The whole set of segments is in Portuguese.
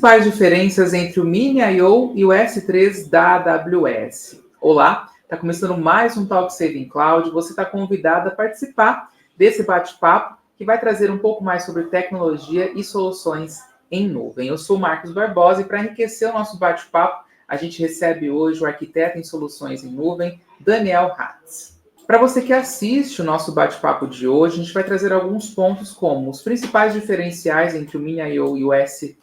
principais diferenças entre o Mini.io e o S3 da AWS. Olá, está começando mais um Talk Saving Cloud. Você está convidado a participar desse bate-papo que vai trazer um pouco mais sobre tecnologia e soluções em nuvem. Eu sou o Marcos Barbosa e para enriquecer o nosso bate-papo, a gente recebe hoje o arquiteto em soluções em nuvem, Daniel Hatz. Para você que assiste o nosso bate-papo de hoje, a gente vai trazer alguns pontos como os principais diferenciais entre o Mini.io e o S3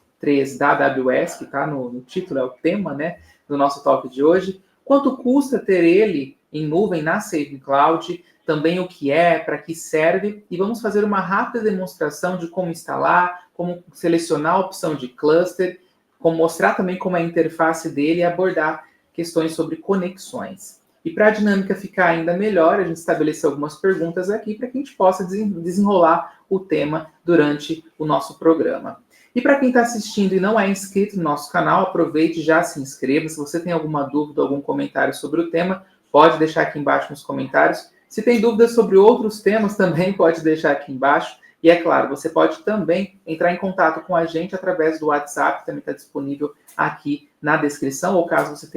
da AWS, que está no título, é o tema, né, do nosso talk de hoje. Quanto custa ter ele em nuvem na Saving Cloud, também o que é, para que serve, e vamos fazer uma rápida demonstração de como instalar, como selecionar a opção de cluster, como mostrar também como é a interface dele e abordar questões sobre conexões. E para a dinâmica ficar ainda melhor, a gente estabeleceu algumas perguntas aqui para que a gente possa desenrolar o tema durante o nosso programa. E para quem está assistindo e não é inscrito no nosso canal, aproveite e já se inscreva. Se você tem alguma dúvida, algum comentário sobre o tema, pode deixar aqui embaixo nos comentários. Se tem dúvidas sobre outros temas, também pode deixar aqui embaixo. E é claro, você pode também entrar em contato com a gente através do WhatsApp, que também está disponível aqui na descrição, ou caso você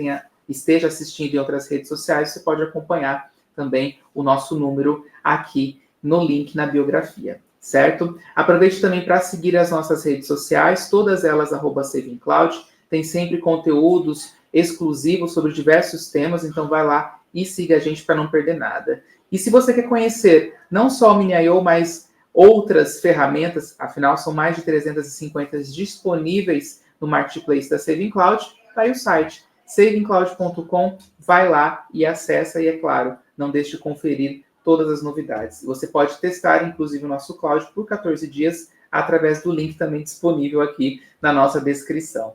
esteja assistindo em outras redes sociais, você pode acompanhar também o nosso número aqui no link na biografia, certo? Aproveite também para seguir as nossas redes sociais, todas elas @savingcloud, tem sempre conteúdos exclusivos sobre diversos temas, então vai lá e siga a gente para não perder nada. E se você quer conhecer não só o Mini.io, mas outras ferramentas, afinal são mais de 350 disponíveis no Marketplace da Saving Cloud, está aí o site savingcloud.com, vai lá e acessa, e é claro, não deixe de conferir todas as novidades. Você pode testar, inclusive, o nosso cloud por 14 dias, através do link também disponível aqui na nossa descrição.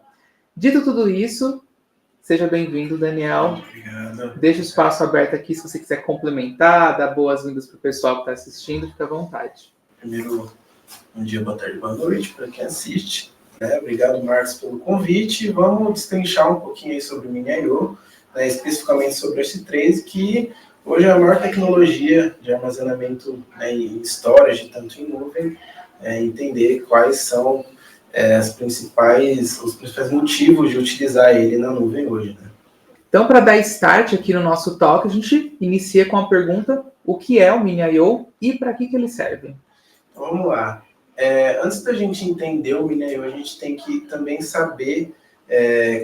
Dito tudo isso, seja bem-vindo, Daniel. Obrigado. Deixa o espaço aberto aqui, se você quiser complementar, dar boas-vindas para o pessoal que está assistindo, fica à vontade. Primeiro, bom dia, boa tarde, boa noite para quem assiste. Obrigado, Marcos, pelo convite. Vamos destrinchar um pouquinho aí sobre o Mini.io, especificamente sobre o S3, que hoje é a maior tecnologia de armazenamento em storage, tanto em nuvem, entender quais são os principais motivos de utilizar ele na nuvem hoje. Então, para dar start aqui no nosso talk, a gente inicia com a pergunta: o que é o Mini.io e para que ele serve? Então, vamos lá. Antes da gente entender o Mini.io, a gente tem que também saber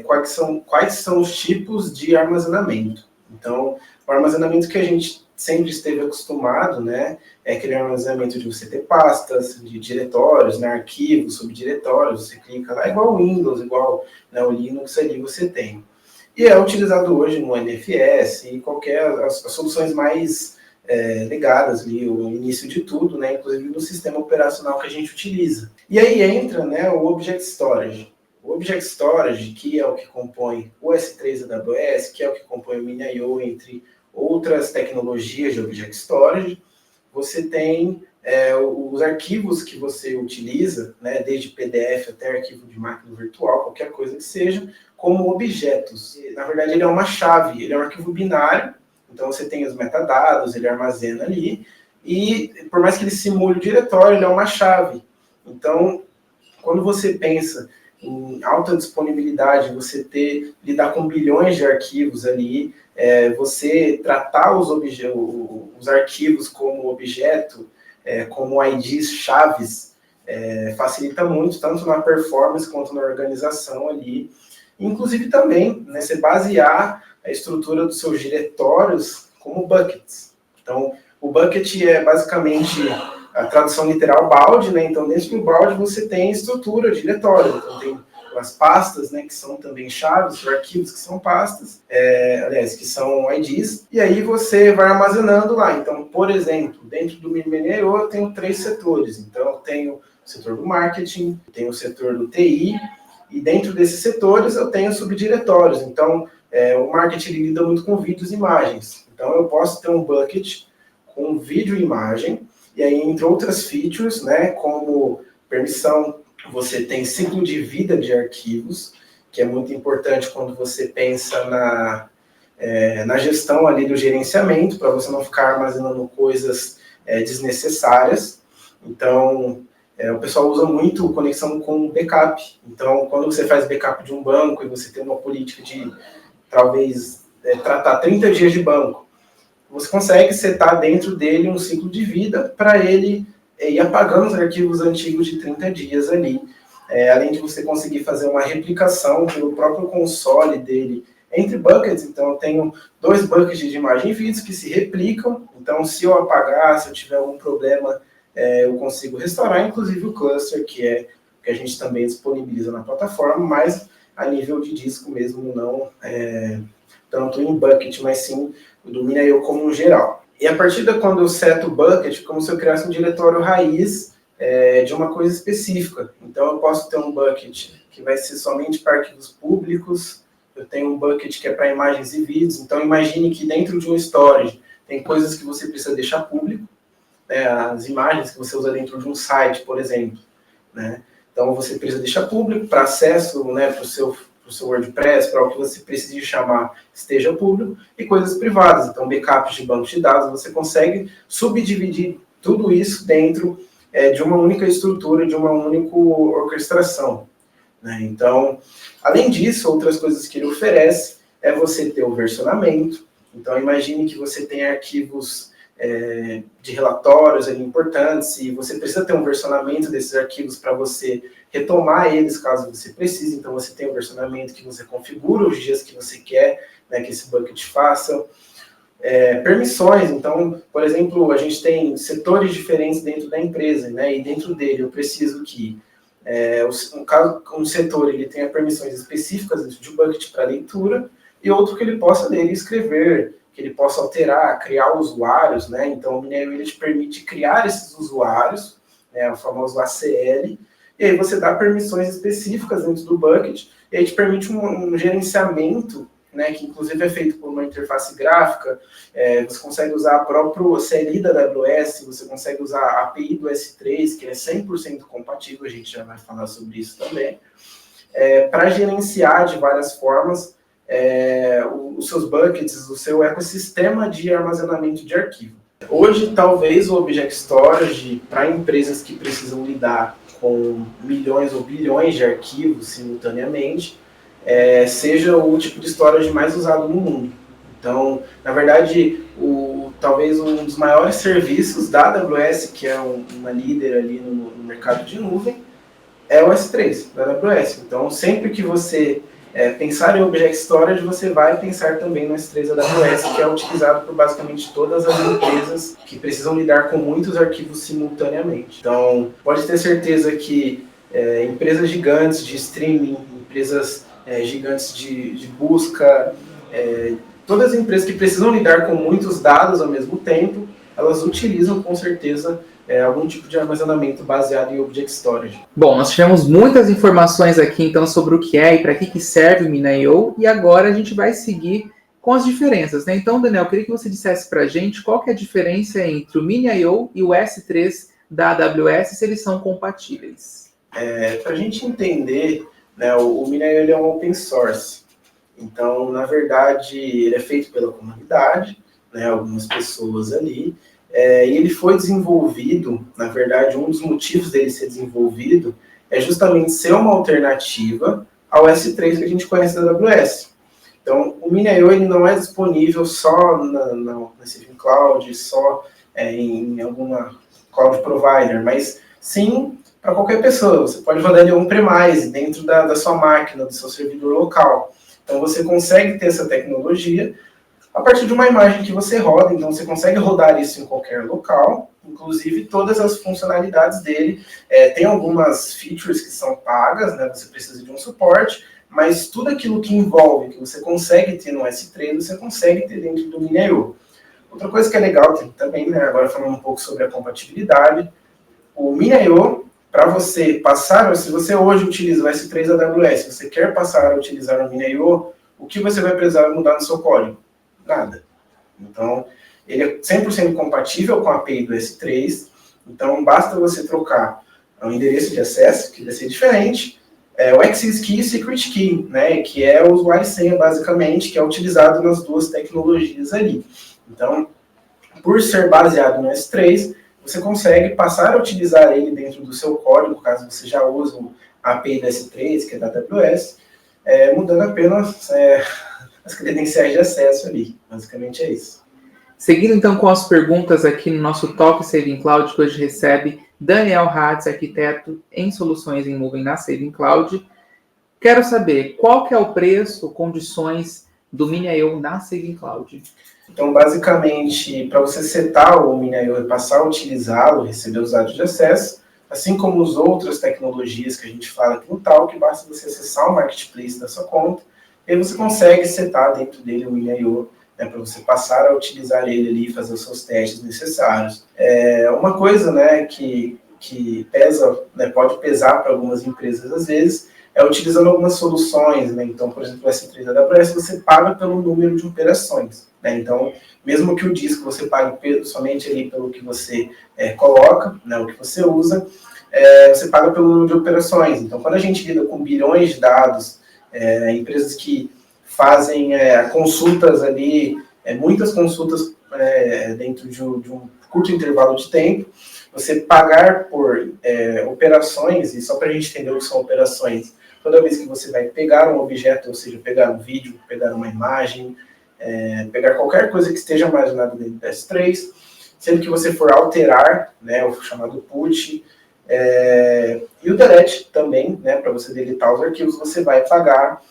quais são os tipos de armazenamento. Então, o armazenamento que a gente sempre esteve acostumado, né, é aquele armazenamento de você ter pastas, de diretórios, arquivos, subdiretórios, você clica lá, igual o Windows, igual o Linux, ali você tem. E é utilizado hoje no NFS e as soluções mais ligadas ali, o início de tudo, inclusive no sistema operacional que a gente utiliza. E aí entra o Object Storage. O Object Storage, que é o que compõe o S3 da AWS, que é o que compõe o Mini.io, entre outras tecnologias de Object Storage, você tem os arquivos que você utiliza, desde PDF até arquivo de máquina virtual, qualquer coisa que seja, como objetos. Na verdade, ele é uma chave, ele é um arquivo binário, então você tem os metadados, ele armazena ali, e por mais que ele simule o diretório, ele é uma chave. Então, quando você pensa em alta disponibilidade, você lidar com bilhões de arquivos ali, você tratar os arquivos como objeto, como IDs, chaves, facilita muito, tanto na performance quanto na organização ali. Inclusive também, você basear a estrutura dos seus diretórios como buckets. Então, o bucket é basicamente a tradução literal balde, então dentro do balde você tem estrutura, diretório, então tem as pastas, que são também chaves, os arquivos que são pastas, que são IDs, e aí você vai armazenando lá. Então, por exemplo, dentro do Mini.io eu tenho 3 setores. Então, eu tenho o setor do marketing, tenho o setor do TI, e dentro desses setores eu tenho subdiretórios. Então, o marketing lida muito com vídeos e imagens. Então, eu posso ter um bucket com vídeo e imagem, e aí, entre outras features, como permissão, você tem ciclo de vida de arquivos, que é muito importante quando você pensa na gestão ali do gerenciamento, para você não ficar armazenando coisas desnecessárias. Então, o pessoal usa muito conexão com backup. Então, quando você faz backup de um banco e você tem uma política de, talvez, tratar 30 dias de banco, você consegue setar dentro dele um ciclo de vida para ele ir apagando os arquivos antigos de 30 dias ali. Além de você conseguir fazer uma replicação pelo próprio console dele entre buckets. Então, eu tenho 2 buckets de imagem e vídeos que se replicam. Então, se eu apagar, se eu tiver algum problema, eu consigo restaurar, inclusive o cluster, que a gente também disponibiliza na plataforma, mas a nível de disco mesmo, não tanto em bucket, mas sim do MinaIO como um geral. E a partir de quando eu seto o bucket, como se eu criasse um diretório raiz de uma coisa específica. Então, eu posso ter um bucket que vai ser somente para arquivos públicos, eu tenho um bucket que é para imagens e vídeos. Então, imagine que dentro de um storage tem coisas que você precisa deixar público, as imagens que você usa dentro de um site, por exemplo, né? Então, você precisa deixar público para acesso, né, para o seu WordPress, para o que você precise chamar esteja público, e coisas privadas. Então, backups de bancos de dados, você consegue subdividir tudo isso dentro de uma única estrutura, de uma única orquestração, né? Então, além disso, outras coisas que ele oferece é você ter o versionamento. Então, imagine que você tem arquivos de relatórios ali importantes e você precisa ter um versionamento desses arquivos para você retomar eles caso você precise. Então, você tem um versionamento que você configura os dias que você quer, né, que esse bucket faça. Permissões. Então, por exemplo, a gente tem setores diferentes dentro da empresa, né, e dentro dele eu preciso que um setor ele tenha permissões específicas dentro de um bucket para leitura e outro que ele possa ler e escrever, que ele possa alterar, criar usuários, né? Então, o MinaIO ele te permite criar esses usuários, né, o famoso ACL, e aí você dá permissões específicas dentro do bucket, e aí te permite um gerenciamento, né, que inclusive é feito por uma interface gráfica. Você consegue usar a própria CLI da AWS, você consegue usar a API do S3, que é 100% compatível, a gente já vai falar sobre isso também, para gerenciar de várias formas os seus buckets, o seu ecossistema de armazenamento de arquivo. Hoje, talvez o Object Storage, para empresas que precisam lidar com milhões ou bilhões de arquivos simultaneamente, seja o tipo de storage mais usado no mundo. Então, na verdade, talvez um dos maiores serviços da AWS, que é uma líder ali no mercado de nuvem, é o S3 da AWS. Então, sempre que você pensar em Object Storage, você vai pensar também no S3 da AWS, que é utilizado por basicamente todas as empresas que precisam lidar com muitos arquivos simultaneamente. Então, pode ter certeza que empresas gigantes de streaming, empresas gigantes de busca, todas as empresas que precisam lidar com muitos dados ao mesmo tempo, elas utilizam com certeza algum tipo de armazenamento baseado em Object Storage. Bom, nós tivemos muitas informações aqui então sobre o que é e para que serve o MinaIO, e agora a gente vai seguir com as diferenças, né? Então, Daniel, eu queria que você dissesse para a gente qual que é a diferença entre o MinaIO e o S3 da AWS, se eles são compatíveis. Para a gente entender, né, o MinaIO ele é um open source. Então, na verdade, ele é feito pela comunidade, né, algumas pessoas ali, e ele foi desenvolvido, na verdade, um dos motivos dele ser desenvolvido é justamente ser uma alternativa ao S3 que a gente conhece da AWS. Então, o MinaIO ele não é disponível só na Saving Cloud, só em alguma cloud provider, mas sim para qualquer pessoa. Você pode rodar ele on-premise, dentro da sua máquina, do seu servidor local. Então, você consegue ter essa tecnologia a partir de uma imagem que você roda. Então, você consegue rodar isso em qualquer local, inclusive todas as funcionalidades dele. Tem algumas features que são pagas, né? Você precisa de um suporte, mas tudo aquilo que envolve, que você consegue ter no S3, você consegue ter dentro do MinaIO. Outra coisa que é legal também, né? Agora falando um pouco sobre a compatibilidade, o MinaIO, para você passar, se você hoje utiliza o S3 AWS, você quer passar a utilizar o MinaIO, o que você vai precisar mudar no seu código? Nada. Então, ele é 100% compatível com a API do S3, então basta você trocar o endereço de acesso, que vai ser diferente, o Access Key e Secret Key, né, que é o usuário e senha, basicamente, que é utilizado nas duas tecnologias ali. Então, por ser baseado no S3, você consegue passar a utilizar ele dentro do seu código, caso você já use a API da S3, que é da AWS, mudando apenas as credenciais de acesso ali. Basicamente é isso. Seguindo então com as perguntas aqui no nosso Talk Saving Cloud, que hoje recebe Daniel Hatz, arquiteto em soluções em nuvem na Saving Cloud. Quero saber qual que é o preço, condições do Mini.io na Saving Cloud. Então, basicamente, para você setar o Mini.io e passar a utilizá-lo, receber os dados de acesso, assim como as outras tecnologias que a gente fala aqui no Talk, basta você acessar o marketplace da sua conta e aí você consegue setar dentro dele o Mini.io, para você passar a utilizar ele ali e fazer os seus testes necessários. Uma coisa que pesa, pode pesar para algumas empresas às vezes, utilizando algumas soluções, Então, por exemplo, o S3 da AWS, você paga pelo número de operações, Então, mesmo que o disco você pague somente ali pelo que você coloca, o que você usa, você paga pelo número de operações. Então, quando a gente lida com bilhões de dados, empresas que fazem consultas ali, muitas consultas dentro de um curto intervalo de tempo, você pagar por operações, e só para a gente entender o que são operações, toda vez que você vai pegar um objeto, ou seja, pegar um vídeo, pegar uma imagem, pegar qualquer coisa que esteja armazenada dentro do S3, sendo que você for alterar, o chamado put, e o delete também, para você deletar os arquivos, você vai pagar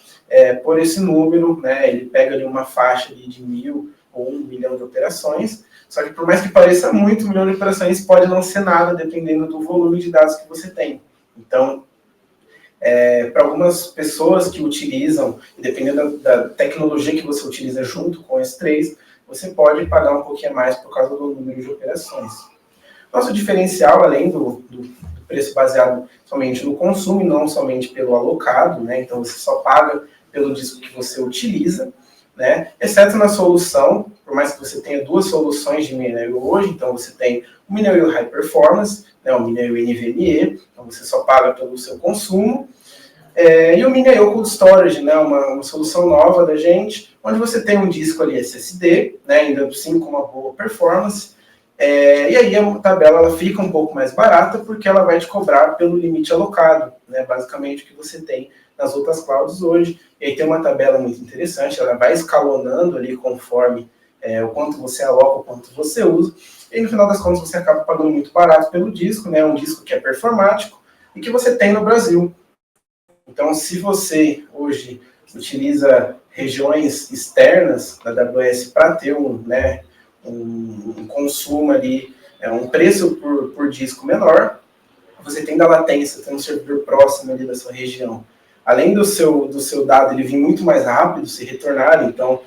por esse número, ele pega ali uma faixa ali de 1.000 ou 1 milhão de operações, só que por mais que pareça muito, 1 milhão de operações pode não ser nada, dependendo do volume de dados que você tem. Então, para algumas pessoas que utilizam, dependendo da tecnologia que você utiliza junto com o S3, você pode pagar um pouquinho mais por causa do número de operações. Nosso diferencial, além do preço baseado somente no consumo e não somente pelo alocado, então você só paga pelo disco que você utiliza, exceto na solução, por mais que você tenha duas soluções de Mini.io hoje, então você tem o Mini.io High Performance, o Mini.io NVMe, então você só paga pelo seu consumo, e o Mini.io Cold Storage, uma solução nova da gente, onde você tem um disco ali SSD, ainda assim com uma boa performance, e aí a tabela ela fica um pouco mais barata, porque ela vai te cobrar pelo limite alocado, basicamente o que você tem nas outras clouds hoje. E aí tem uma tabela muito interessante, ela vai escalonando ali conforme o quanto você aloca, o quanto você usa, e no final das contas você acaba pagando muito barato pelo disco, um disco que é performático e que você tem no Brasil. Então, se você hoje utiliza regiões externas da AWS para ter um consumo ali, um preço por disco menor, você tem da latência, tem um servidor próximo ali da sua região. Além do seu dado ele vir muito mais rápido, se retornar, então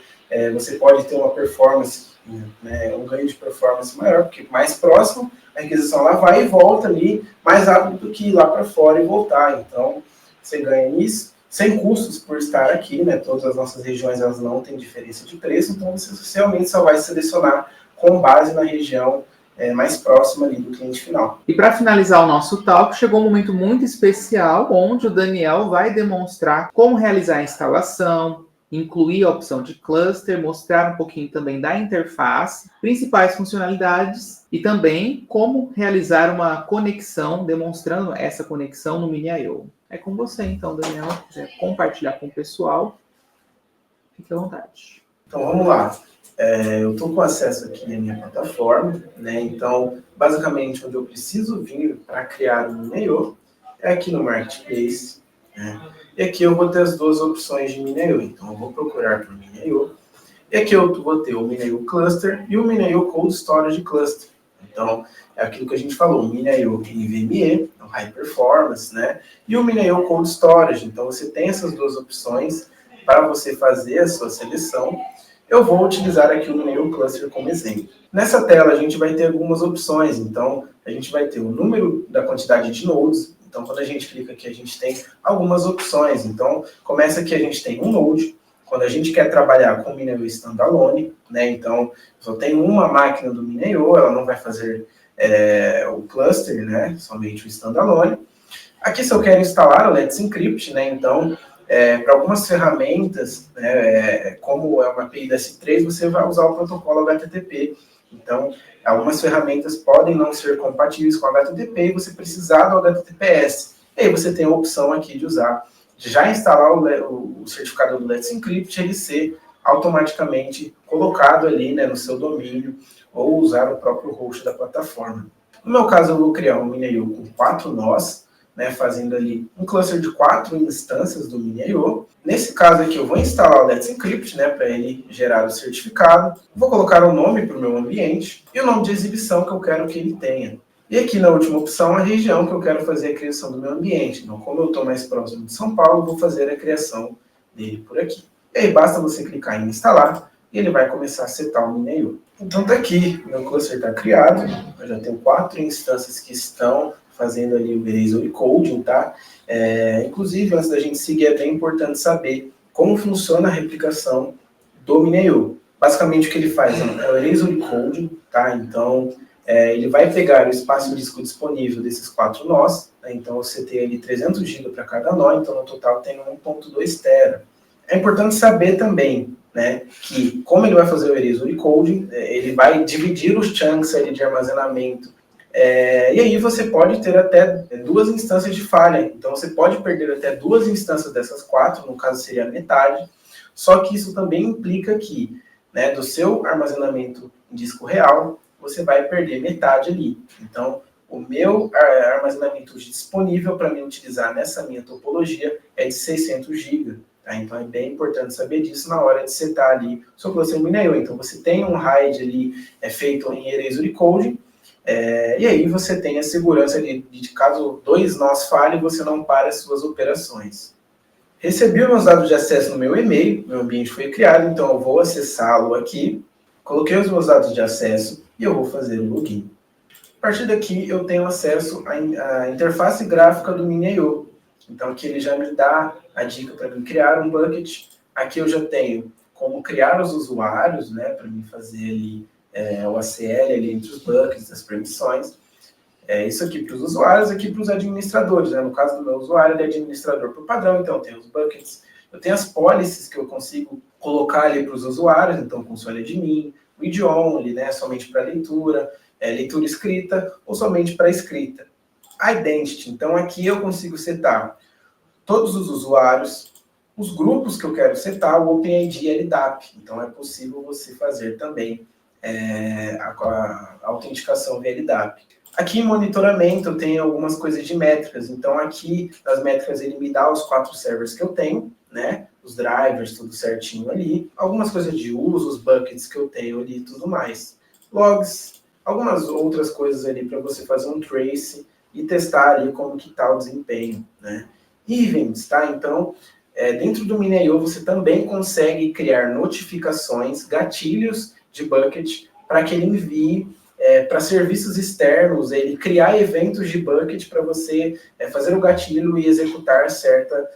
você pode ter uma performance, um ganho de performance maior, porque mais próximo, a requisição ela vai e volta ali mais rápido do que ir lá para fora e voltar. Então, você ganha nisso, sem custos por estar aqui, todas as nossas regiões elas não têm diferença de preço, então você realmente só vai selecionar com base na região mais próxima ali do cliente final. E para finalizar o nosso talk, chegou um momento muito especial, onde o Daniel vai demonstrar como realizar a instalação, incluir a opção de cluster, mostrar um pouquinho também da interface, principais funcionalidades e também como realizar uma conexão, demonstrando essa conexão no Mini.io. É com você então, Daniel, se quiser compartilhar com o pessoal, fique à vontade. Então vamos lá. Eu estou com acesso aqui à minha plataforma, então basicamente onde eu preciso vir para criar um Mini.io é aqui no Marketplace, e aqui eu vou ter as duas opções de Mini.io, então eu vou procurar por Mini.io, e aqui eu vou ter o Mini.io Cluster e o Mini.io Cold Storage Cluster. Então é aquilo que a gente falou, o Mini.io NVMe, o High Performance, e o Mini.io Cold Storage. Então você tem essas duas opções para você fazer a sua seleção. Eu vou utilizar aqui o Mini.io Cluster como exemplo. Nessa tela a gente vai ter algumas opções, então a gente vai ter o número da quantidade de nodes, então quando a gente clica aqui a gente tem algumas opções, então começa aqui a gente tem um node, quando a gente quer trabalhar com o Mini.io Standalone, então só tem uma máquina do Mini.io, ela não vai fazer o cluster, somente o Standalone. Aqui se eu quero instalar o Let's Encrypt, então para algumas ferramentas, como é uma API da S3, você vai usar o protocolo HTTP, Então, algumas ferramentas podem não ser compatíveis com o HTTP e você precisar do HTTPS. E aí você tem a opção aqui de usar, de já instalar o certificado do Let's Encrypt, ele ser automaticamente colocado ali, né, no seu domínio, ou usar o próprio host da plataforma. No meu caso, eu vou criar um Mini.io com 4 nós, né, fazendo ali um cluster de 4 instâncias do Mini.io. Nesse caso aqui, eu vou instalar o Let's Encrypt, né, para ele gerar o certificado. Vou colocar o nome para o meu ambiente e o nome de exibição que eu quero que ele tenha. E aqui na última opção, a região que eu quero fazer a criação do meu ambiente. Então, como eu estou mais próximo de São Paulo, eu vou fazer a criação dele por aqui. E aí basta você clicar em instalar e ele vai começar a setar o Mini.io. Então tá aqui, meu cluster está criado. Eu já tenho 4 instâncias que estão fazendo ali o Eraser Coding, tá? Inclusive, antes da gente seguir, é bem importante saber como funciona a replicação do Mini.io. Basicamente, o que ele faz é o Eraser Coding, tá? Então, ele vai pegar o espaço disco disponível desses 4 nós, né? Então você tem ali 300 GB para cada nó, então no total tem 1.2 TB. É importante saber também, né, que como ele vai fazer o Eraser Coding, ele vai dividir os chunks ali de armazenamento, e aí você pode ter até 2 instâncias de falha. Então você pode perder até 2 instâncias dessas 4, no caso seria a metade, só que isso também implica que, né, do seu armazenamento em disco real, você vai perder metade ali. Então, o meu armazenamento disponível para mim utilizar nessa minha topologia é de 600 GB. Tá? Então, é bem importante saber disso na hora de setar ali o seu cluster Mini.io. Então, você tem um RAID ali feito em Eraser Coding, e aí você tem a segurança de caso 2 nós falhem, você não para as suas operações. Recebi os meus dados de acesso no meu e-mail, meu ambiente foi criado, então eu vou acessá-lo aqui. Coloquei os meus dados de acesso e eu vou fazer o login. A partir daqui eu tenho acesso à interface gráfica do Mini.io. Então aqui ele já me dá a dica para mim criar um bucket. Aqui eu já tenho como criar os usuários, né, para mim fazer ali o ACL ali entre os buckets, as permissões. Isso aqui para os usuários, aqui para os administradores. Né? No caso do meu usuário, ele é administrador por padrão, então eu tenho os buckets. Eu tenho as policies que eu consigo colocar ali para os usuários, então console admin, read only, né, somente para leitura, leitura escrita ou somente para escrita. Identity, então aqui eu consigo setar todos os usuários, os grupos que eu quero setar, o OpenID e LDAP. Então é possível você fazer também a autenticação via LDAP. Aqui em monitoramento eu tenho algumas coisas de métricas. Então aqui nas métricas ele me dá os 4 servers que eu tenho, né? Os drivers, tudo certinho ali. Algumas coisas de uso, os buckets que eu tenho ali e tudo mais. Logs, algumas outras coisas ali para você fazer um trace e testar ali como que está o desempenho, né? Events, tá? Então, dentro do Mini.io você também consegue criar notificações, gatilhos de bucket para que ele envie para serviços externos, ele criar eventos de bucket para você fazer o gatilho e executar certa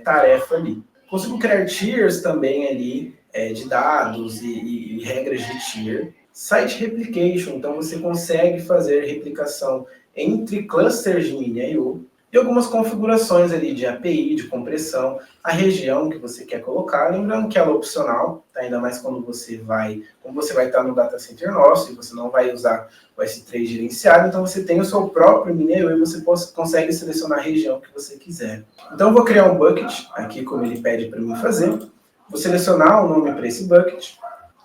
tarefa ali. Consigo criar tiers também ali de dados e regras de tier. Site Replication, então você consegue fazer replicação entre clusters de Mini.io e algumas configurações ali de API, de compressão, a região que você quer colocar, lembrando que ela é opcional, tá? Ainda mais quando você vai estar no data center nosso e você não vai usar o S3 gerenciado, então você tem o seu próprio Mini.io e você consegue selecionar a região que você quiser. Então eu vou criar um bucket, aqui como ele pede para mim fazer, vou selecionar o nome para esse bucket,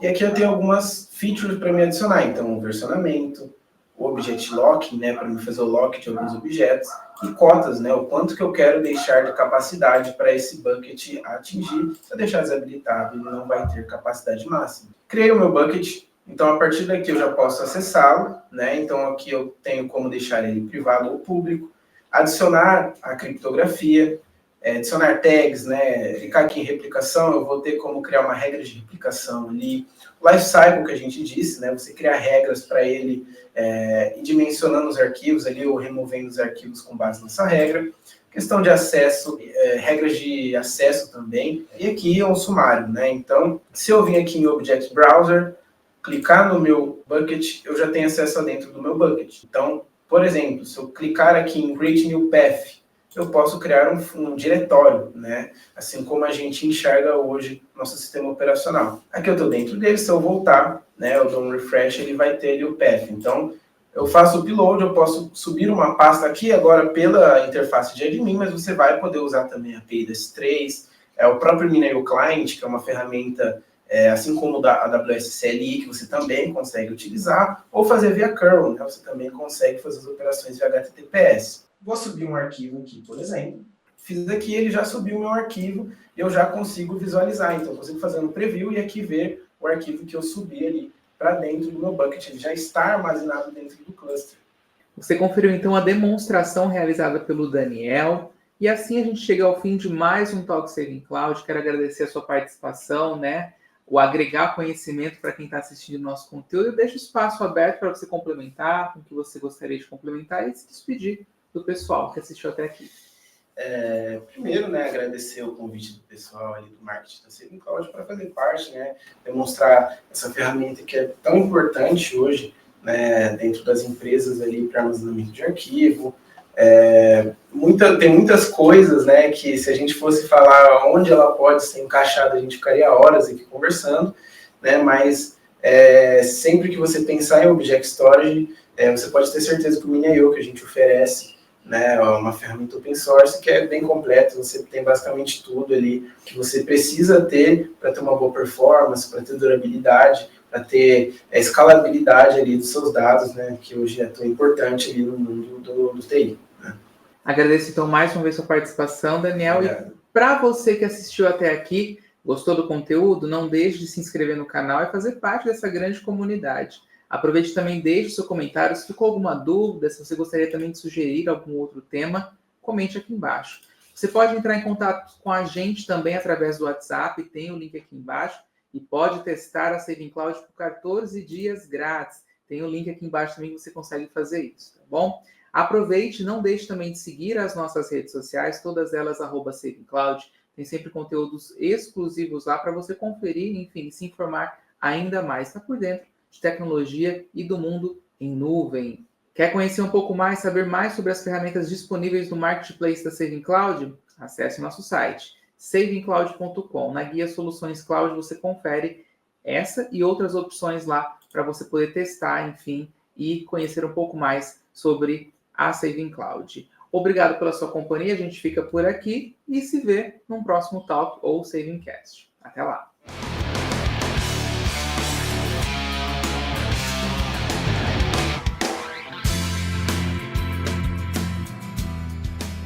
e aqui eu tenho algumas features para me adicionar, então o versionamento, o object locking, né, para me fazer o lock de alguns objetos, e cotas, né, o quanto que eu quero deixar de capacidade para esse bucket atingir. Se eu deixar desabilitado, ele não vai ter capacidade máxima. Criei o meu bucket, então a partir daqui eu já posso acessá-lo, né, então aqui eu tenho como deixar ele privado ou público, adicionar a criptografia, adicionar tags, né, clicar aqui em replicação, eu vou ter como criar uma regra de replicação ali, lifecycle que a gente disse, né, você criar regras para ele ir dimensionando os arquivos ali ou removendo os arquivos com base nessa regra, questão de acesso, regras de acesso também, e aqui é um sumário, né, então se eu vim aqui em Object Browser, clicar no meu bucket, eu já tenho acesso a dentro do meu bucket, então, por exemplo, se eu clicar aqui em Create New Path, eu posso criar um diretório, né? Assim como a gente enxerga hoje nosso sistema operacional. Aqui eu estou dentro dele, se eu voltar, né, eu dou um refresh, ele vai ter ali o path. Então, eu faço o upload, eu posso subir uma pasta aqui agora pela interface de admin, mas você vai poder usar também a API da S3, o próprio Minayo Client, que é uma ferramenta, assim como a AWS CLI, que você também consegue utilizar, ou fazer via curl, né? Você também consegue fazer as operações via HTTPS. Vou subir um arquivo aqui, por exemplo. Fiz aqui, ele já subiu o meu arquivo e eu já consigo visualizar. Então, eu consigo fazer um preview e aqui ver o arquivo que eu subi ali para dentro do meu bucket. Ele já está armazenado dentro do cluster. Você conferiu, então, a demonstração realizada pelo Daniel. E assim a gente chega ao fim de mais um Talk Saving Cloud. Quero agradecer a sua participação, né? O agregar conhecimento para quem está assistindo o nosso conteúdo. Eu deixo o espaço aberto para você complementar com o que você gostaria de complementar e se despedir do pessoal que assistiu até aqui. Primeiro, né, agradecer o convite do pessoal ali do marketing da Saving Cloud para fazer parte, né, demonstrar essa ferramenta que é tão importante hoje, né, dentro das empresas ali para armazenamento de arquivo. Tem muitas coisas, né, que se a gente fosse falar onde ela pode ser encaixada, a gente ficaria horas aqui conversando, né, mas sempre que você pensar em Object Storage, você pode ter certeza que o Minayo que a gente oferece, né, uma ferramenta open source que é bem completa, você tem basicamente tudo ali que você precisa ter para ter uma boa performance, para ter durabilidade, para ter escalabilidade ali dos seus dados, né, que hoje é tão importante ali no mundo do TI. Né? Agradeço então mais uma vez a sua participação, Daniel. Obrigado. E para você que assistiu até aqui, gostou do conteúdo, não deixe de se inscrever no canal e fazer parte dessa grande comunidade. Aproveite também, deixe seu comentário. Se ficou alguma dúvida, se você gostaria também de sugerir algum outro tema, comente aqui embaixo. Você pode entrar em contato com a gente também através do WhatsApp, tem o link aqui embaixo, e pode testar a Saving Cloud por 14 dias grátis. Tem o link aqui embaixo também que você consegue fazer isso, tá bom? Aproveite, não deixe também de seguir as nossas redes sociais, todas elas @SavingCloud. Tem sempre conteúdos exclusivos lá para você conferir, enfim, se informar ainda mais. Está por dentro de tecnologia e do mundo em nuvem. Quer conhecer um pouco mais, saber mais sobre as ferramentas disponíveis no Marketplace da Saving Cloud? Acesse nosso site, savingcloud.com. Na guia Soluções Cloud você confere essa e outras opções lá para você poder testar, enfim, e conhecer um pouco mais sobre a Saving Cloud. Obrigado pela sua companhia, a gente fica por aqui e se vê num próximo Talk ou Saving Cast. Até lá!